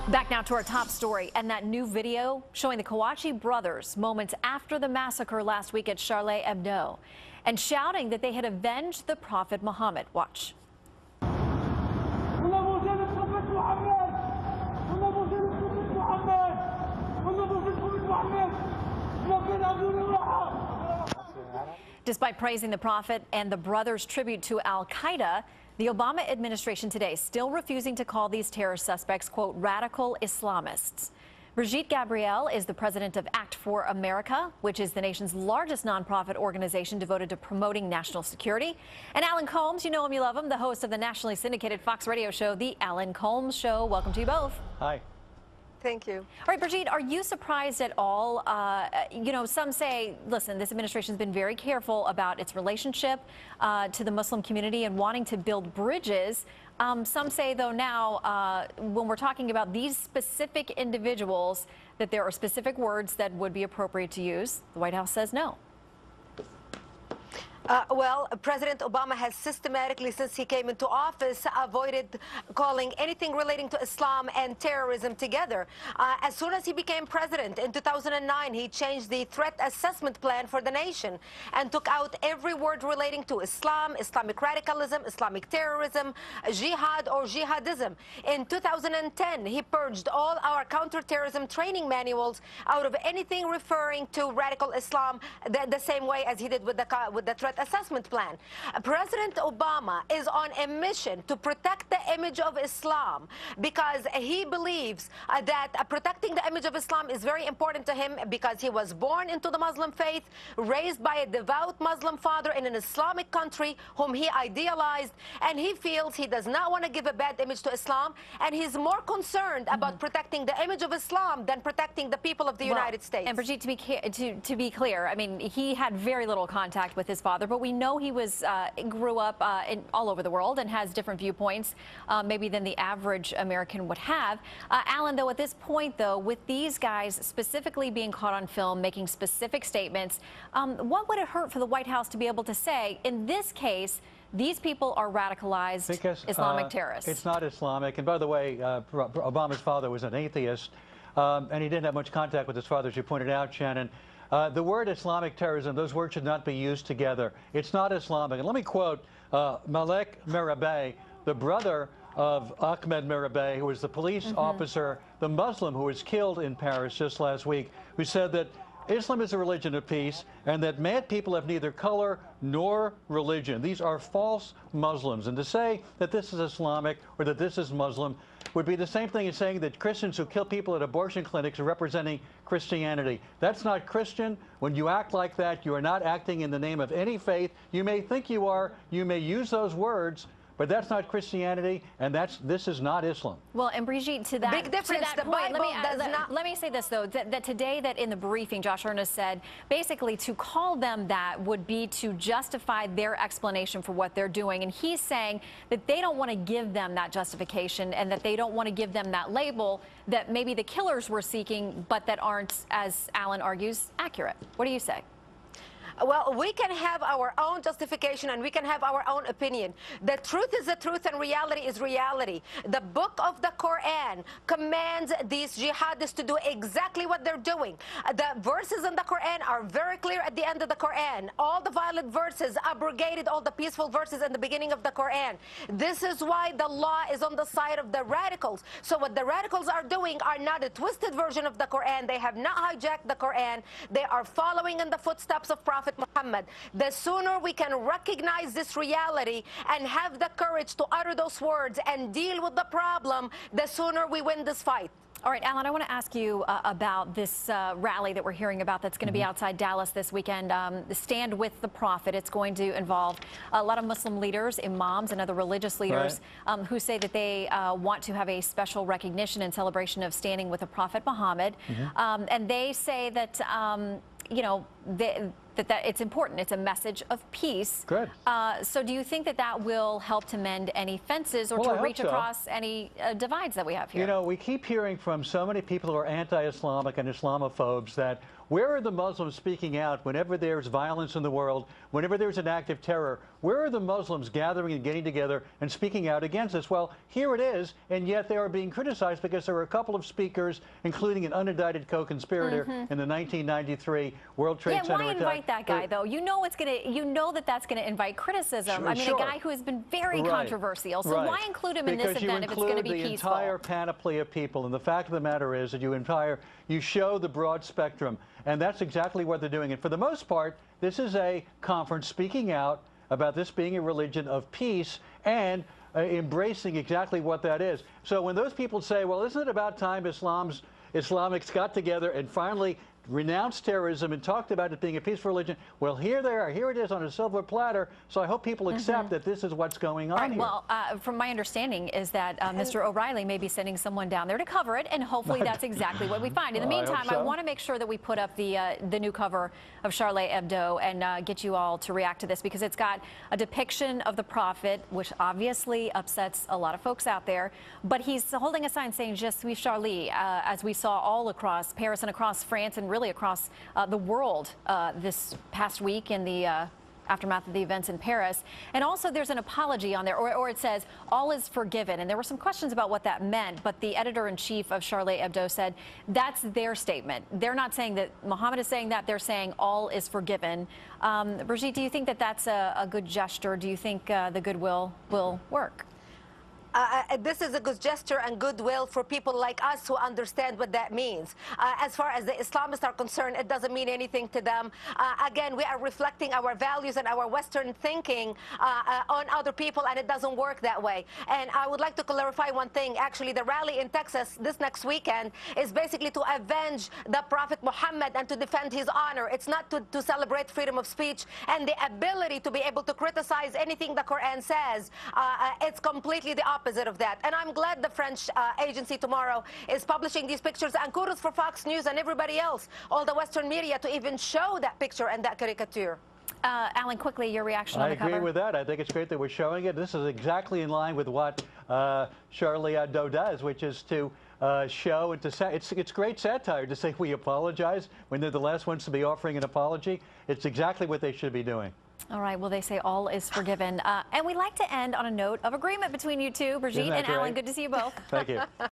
Back now to our top story and that new video showing the Kouachi brothers moments after the massacre last week at Charlie Hebdo and shouting that they had avenged the Prophet Muhammad. Watch. Despite praising the Prophet and the brothers' tribute to al-Qaeda, the Obama administration today still refusing to call these terrorist suspects, quote, radical Islamists. Brigitte Gabriel is the president of Act for America, which is the nation's largest nonprofit organization devoted to promoting national security. And Alan Colmes, you know him, you love him, the host of the nationally syndicated Fox radio show, The Alan Colmes Show. Welcome to you both. Hi. Thank you. All right, Brigitte, are you surprised at all? You know, some say, listen, this administration has been very careful about its relationship to the Muslim community and wanting to build bridges. Some say, though, now, when we're talking about these specific individuals, that there are specific words that would be appropriate to use. The White House says no. Well, President Obama has systematically, since he came into office, avoided calling anything relating to Islam and terrorism together. As soon as he became president in 2009, he changed the threat assessment plan for the nation and took out every word relating to Islam, Islamic radicalism, Islamic terrorism, jihad or jihadism. In 2010, he purged all our counterterrorism training manuals out of anything referring to radical Islam the same way as he did with the threat assessment plan. President Obama is on a mission to protect the image of Islam because he believes that protecting the image of Islam is very important to him because he was born into the Muslim faith, raised by a devout Muslim father in an Islamic country whom he idealized, and he feels he does not want to give a bad image to Islam, and he's more concerned about protecting the image of Islam than protecting the people of the United States. And Brigitte, to be clear, I mean, he had very little contact with his father, but we know he grew up all over the world and has different viewpoints maybe than the average American would have. Alan, though, at this point, though, with these guys specifically being caught on film, making specific statements, what would it hurt for the White House to be able to say, in this case, these people are radicalized Islamic terrorists? It's not Islamic. And by the way, Obama's father was an atheist, and he didn't have much contact with his father, as you pointed out, Shannon. The word Islamic terrorism, those words should not be used together. It's not Islamic. And let me quote Malek Mirabay, the brother of Ahmed Mirabay, who was the police officer, the Muslim who was killed in Paris just last week, who said that Islam is a religion of peace and that mad people have neither color nor religion. These are false Muslims. And to say that this is Islamic or that this is Muslim would be the same thing as saying that Christians who kill people at abortion clinics are representing Christianity. That's not Christian. When you act like that, you are not acting in the name of any faith. You may think you are. You may use those words, but that's not Christianity, and this is not Islam. Well, and Brigitte, to that, big difference. To that point, let me say this, though, that today that in the briefing, Josh Earnest said, basically to call them that would be to justify their explanation for what they're doing. And he's saying that they don't want to give them that justification and that they don't want to give them that label that maybe the killers were seeking, but that aren't, as Alan argues, accurate. What do you say? Well, we can have our own justification and we can have our own opinion. The truth is the truth and reality is reality. The book of the Quran commands these jihadists to do exactly what they're doing. The verses in the Quran are very clear at the end of the Quran. All the violent verses abrogated all the peaceful verses in the beginning of the Quran. This is why the law is on the side of the radicals. So what the radicals are doing are not a twisted version of the Quran. They have not hijacked the Quran. They are following in the footsteps of Prophet Muhammad. The sooner we can recognize this reality and have the courage to utter those words and deal with the problem, the sooner we win this fight. All right, Alan, I want to ask you about this rally that we're hearing about that's going to be outside Dallas this weekend, the Stand with the Prophet. It's going to involve a lot of Muslim leaders, imams, and other religious leaders who say that they want to have a special recognition and celebration of standing with the Prophet Muhammad. And they say that, you know, that it's important. It's a message of peace. Good. So do you think that that will help to mend any fences or Well, I to hope reach so. across any divides that we have here? You know, we keep hearing from so many people who are anti-Islamic and Islamophobes that where are the Muslims speaking out whenever there's violence in the world, whenever there's an act of terror? Where are the Muslims gathering and getting together and speaking out against this? Well, here it is, and yet they are being criticized because there were a couple of speakers, including an unindicted co-conspirator in the 1993 World Trade Center why attack. invite that guy though? You know that's gonna invite criticism. Sure, I mean, sure. a guy who has been very Right. controversial. So Right. why include him in this Because event if it's going to be you include the peaceful? entire panoply of people, and the fact of the matter is that you show the broad spectrum, and that's exactly what they're doing. And for the most part, this is a conference speaking out about this being a religion of peace and embracing exactly what that is. So when those people say, well, isn't it about time Islamics got together and finally renounced terrorism and talked about it being a peaceful religion, well, here they are. Here it is on a silver platter. So I hope people accept that this is what's going on here. Well, from my understanding is that Mr. O'Reilly may be sending someone down there to cover it, and hopefully that's exactly what we find. In the meantime, I want to make sure that we put up the new cover of Charlie Hebdo and get you all to react to this, because it's got a depiction of the prophet, which obviously upsets a lot of folks out there. But he's holding a sign saying "Je suis Charlie," as we saw all across Paris and across France and really across the world this past week in the aftermath of the events in Paris. And also there's an apology on there, or it says all is forgiven. And there were some questions about what that meant, but the editor-in-chief of Charlie Hebdo said that's their statement. They're not saying that Mohammed is saying that, they're saying all is forgiven. Brigitte, do you think that that's a good gesture? Do you think the goodwill will work? This is a good gesture and goodwill for people like us who understand what that means. As far as the Islamists are concerned, it doesn't mean anything to them. Again, we are reflecting our values and our Western thinking on other people, and it doesn't work that way. And I would like to clarify one thing. Actually, the rally in Texas this next weekend is basically to avenge the Prophet Muhammad and to defend his honor. It's not to celebrate freedom of speech and the ability to be able to criticize anything the Quran says. It's completely the opposite of that. And I'm glad the French agency tomorrow is publishing these pictures, and kudos for Fox News and everybody else, all the Western media, to even show that picture and that caricature. Alan, quickly, your reaction on the cover. I agree with that. I think it's great that we're showing it. This is exactly in line with what Charlie Hebdo does, which is to show and to say, it's great satire to say we apologize when they're the last ones to be offering an apology. It's exactly what they should be doing. All right. Well, they say all is forgiven. And we like to end on a note of agreement between you two, Brigitte and Alan. Good to see you both. Thank you.